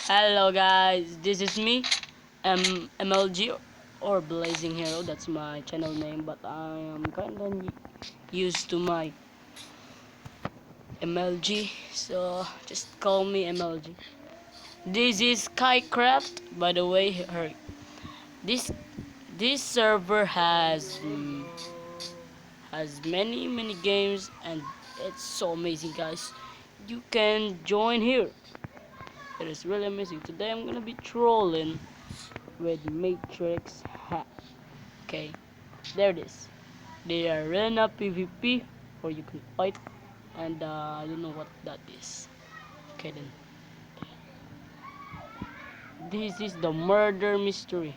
Hello guys, this is me, MLG or Blazing Hero. That's my channel name, but I am kinda used to my MLG, so just call me MLG. This is Skycraft, by the way. This this server has many games, and it's so amazing, guys. You can join here. It is really amazing. Today I'm gonna be trolling with Matrix Hack. Okay, there it is. They are arena PvP, or you can fight, and I don't know what that is. Okay then, this is the murder mystery.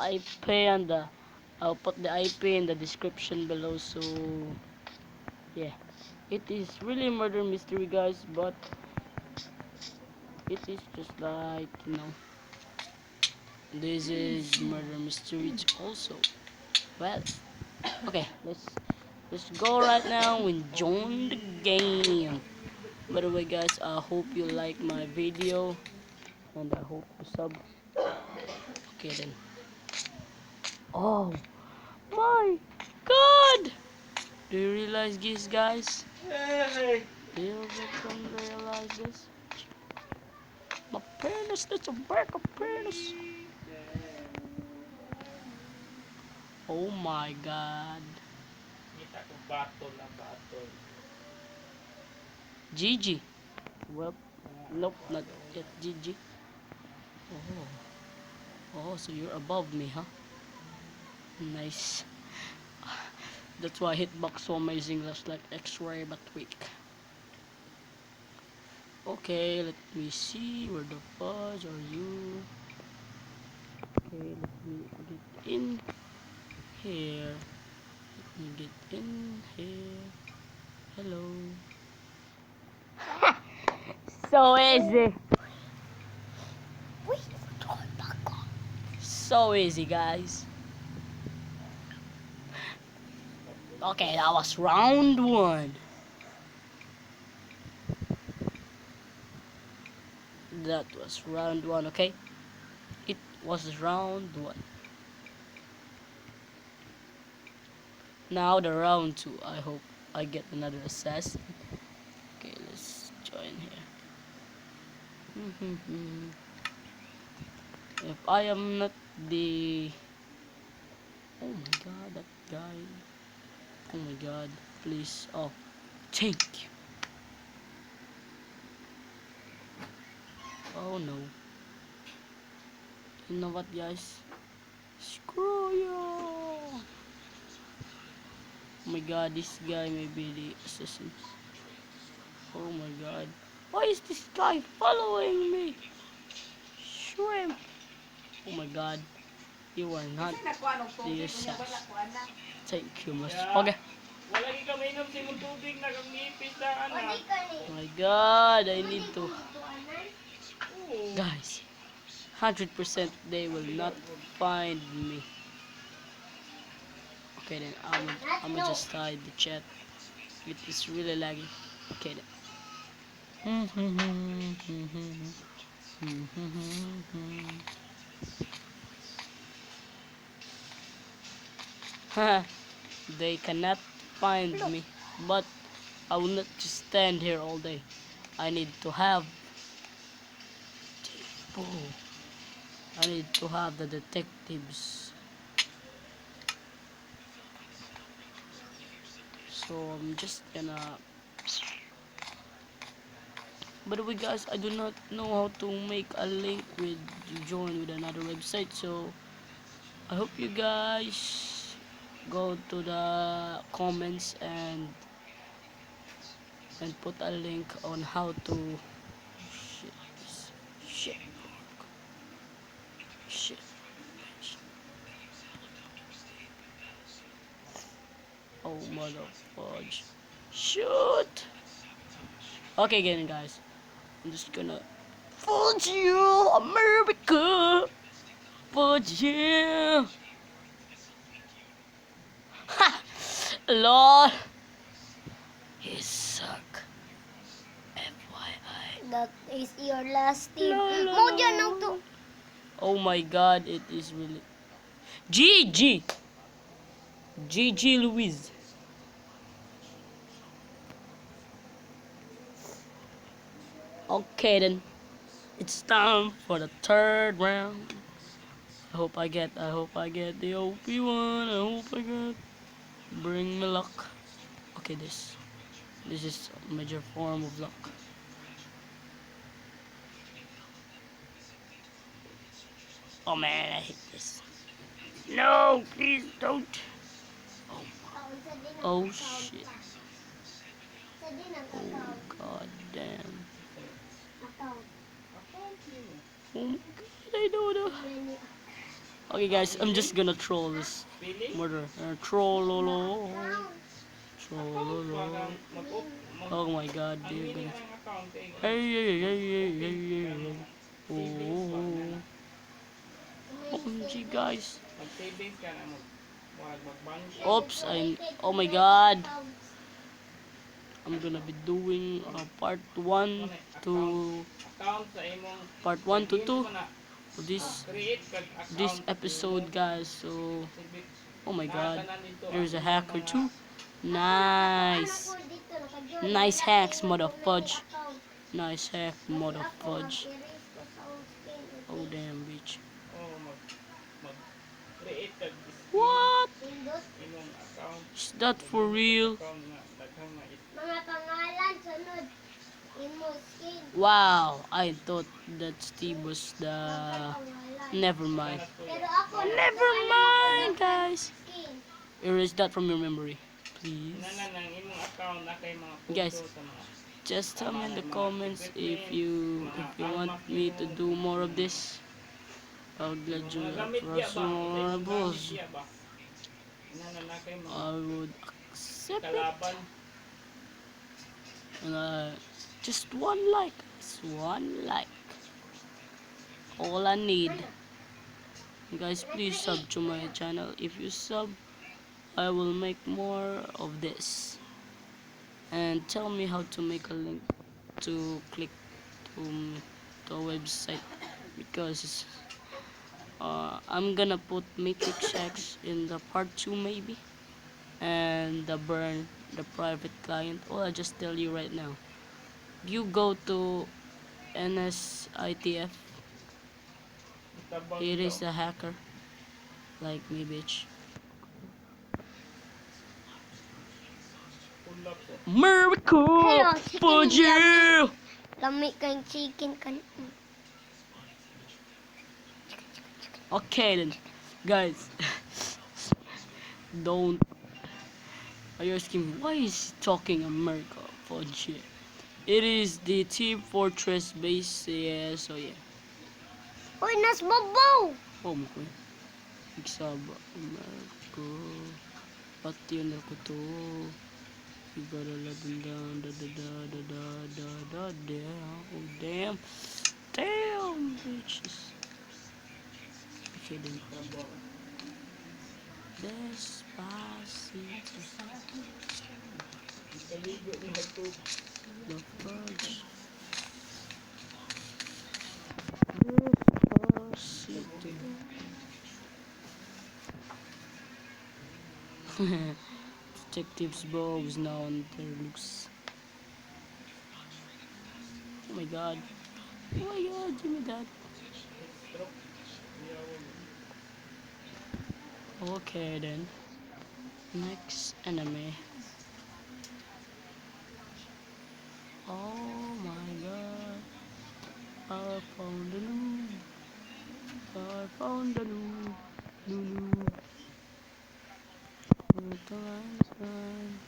IP and I'll put the IP in the description below. So yeah, it is really murder mystery, guys, but it is just like, this is murder mystery also. Well, okay, let's go right now and join the game. By the way, guys, I hope you like my video, and I hope you sub. Okay then. Oh my God! Do you realize this, guys? Hey! Do you realize this? My penis, that's a back of penis. Oh my God. Kita ko batol na batol. GG. Well, nope, not yet GG. Oh. Oh, so you're above me, huh? Nice. That's why hitbox so amazing, just like X-ray but weak. Okay, let me see, where the fudge are you? Okay, let me get in here. Let me get in here. Hello. So easy. So easy, guys. Okay, that was round one. That was round one, okay? It was round one. Now the round two. I hope I get another assassin. Okay, let's join here. If I am not the... Oh my God, that guy. Oh my God, please. Oh, thank you. Oh no. You know what, guys? Screw you. Oh my God, this guy may be the assassin. Oh my God. Why is this guy following me? Shrimp. Oh my God. You are not the assassin. Thank you, Mas. Okay. Wala gi ka mainom sa imong tubig na kang nipis na ana. Oh my God, I need to. Oo. Guys, 100% they will not find me. Okay then, I'm gonna just hide the chat. It is really laggy. Okay then. They cannot find me, but I will not just stand here all day. I need to have... Oh, I need to have the detectives. So I'm just gonna... By the way, guys, I do not know how to make a link with join with another website, so I hope you guys go to the comments and put a link on how to... Shit, shit, shit. Oh mother fudge. Shoot! Okay, again, guys. I'm just gonna fudge you, America! Fudge you! Ha! Lord! He suck. FYI. That is your last tip. No, no, Mo dyan no. ang to. Oh my god, it is really. GG! GG Louise. Okay then. It's time for the third round. I hope I get the OP one. I hope I get. Bring me luck. Okay, this is a major form of luck. Oh man, I hate this. No, please don't. Oh shit. Sa din ang Oh account. god damn. Account. Oh my god, I don't know. Okay guys, I'm just gonna troll this Pili? murder. Trollolo. Trollolo. Mag-up. Oh my god, Ang dude. meaning ng account ay Hey, hey, hey, hey, hey, hey, hey. savings pa Oh, na. OMG guys. Mag-savings ka na mag-bank. Oops, oh my god. I'm gonna be doing part 1 to Account sa imong part 1 to 2 na of this create kag account. this episode guys. So oh my god, Natanan dito there's a ang hacker mga too. Nice. Nice hacks, mother fudge. Nice hack, mother fudge. Oh damn bitch. oh, mag-create kag What? imong account. Is that for real? Account na daghang na Mga pangalan, sunod. Imo skin. Wow, I thought that Steve was the. Pangalan. Never mind. Pero ako, Never mind, guys. skin. Erase that from your memory, please. Inanan ang imong account na kay mga photo Guys, sa mga just tell me in the comments if you want me to do more of this. I would let you mga gamit diya ba? Gamit boss. diya ba? Inanan na kay mga I would accept it. kalaban. And just one like. Just one like. All I need. Guys, please sub to my channel. If you sub, I will make more of this. And tell me how to make a link to click to a website, because I'm gonna put Matrix X in the part 2 maybe, and the burn the private client. Oh, I just tell you right now, you go to NSITF. Tabang It is daw. a hacker like me, bitch. Pula po. Miracle Hello, for chicken you. Lami kang chicken kan. Okay then, guys. Don't. Are you asking why is he talking America for shit? It is the Team Fortress base. Yeah, so yeah. Uy, nas babaw! Oh mo ko. Igsaba America. Pati yun ako to. You gotta let them down. Da da da da da da da damn. Oh damn. Damn bitches. Okay then. Despacito. Kaligo ni Hatug. The fudge. Despacito. Detective's bow is now on their loose. Oh my god. Oh my god, give me that. Okay then. Next enemy. Oh my god. I found a noob. I found a noob. Noob. With the limestone.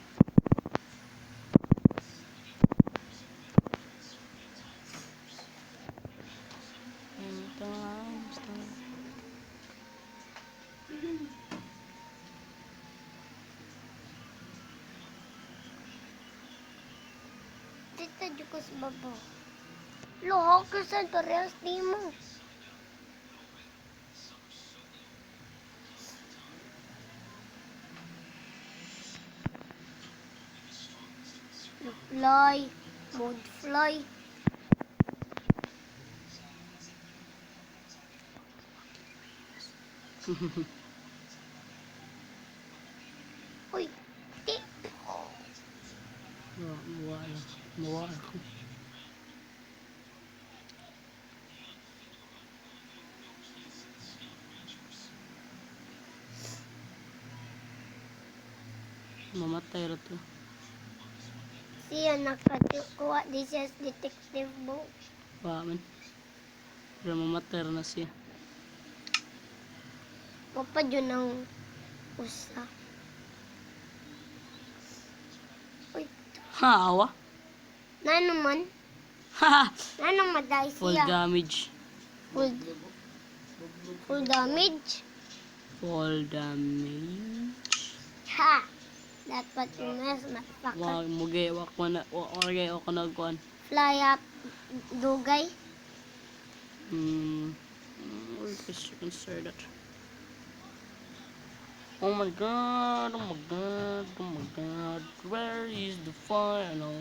With the limestone. Dito di ko sa babaw. Lohok ka sa parehas di mo. The fly. Mode fly. Uy, ti. Mawala. Mawala ko. Mamatay ra to. Siya nakakuha di siya sa detective book. Wa man. Pero mamatay ra na siya. Papa yun ang usa. Uy, Ha, awa. na naman. Ha! Na naman dahil Full siya. damage. Full damage. Full damage. Ha! Dapat yung mas mapaka. Wag mugi wa ko na wa ko nagkuan. Fly up. Dugay. Where is you can say that? Oh my god, oh my god, oh my god. Where is the final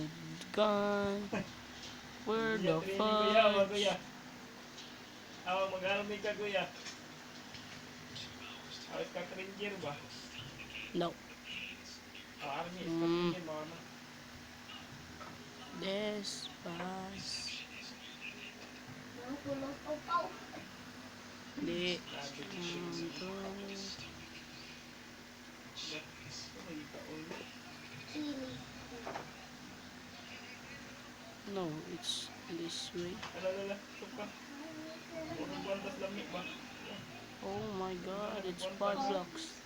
gun? Where the Kuya, fuck? kuya. Awa, mag-army ka, kuya. Awit ka ranger ba? No. Army, Mm. ranger ba? Despas. Ang tulong upaw. Di. Grabe. Chili. No, it's this way. Alala, suka. Purong bandas lamig ba? Oh my god, it's 5 blocks.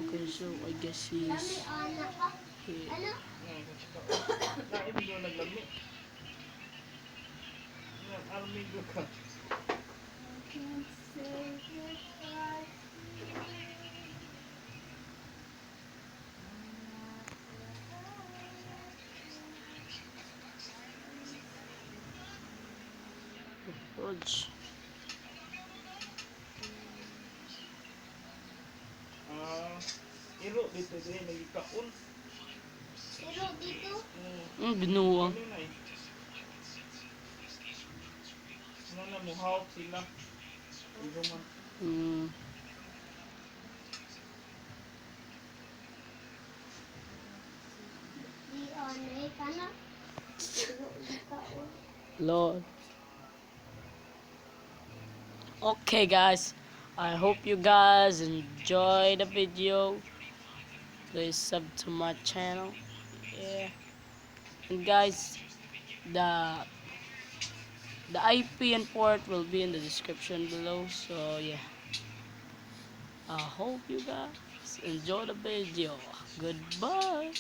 Okay, so I guess he's Anak ka. here. Ano? Nain mo naglamig. Army go ka. Fudge. Iro dito din nagikaon. Pero dito, Binuwa. Ano na eh. Ano na muhawak sila. Iro man. Hmm. di anay ka na. Pero dito, Lord. Okay guys, I hope you guys enjoy the video. Please sub to my channel. Yeah. And guys, the IP and port will be in the description below. So yeah. I hope you guys enjoy the video. Goodbye.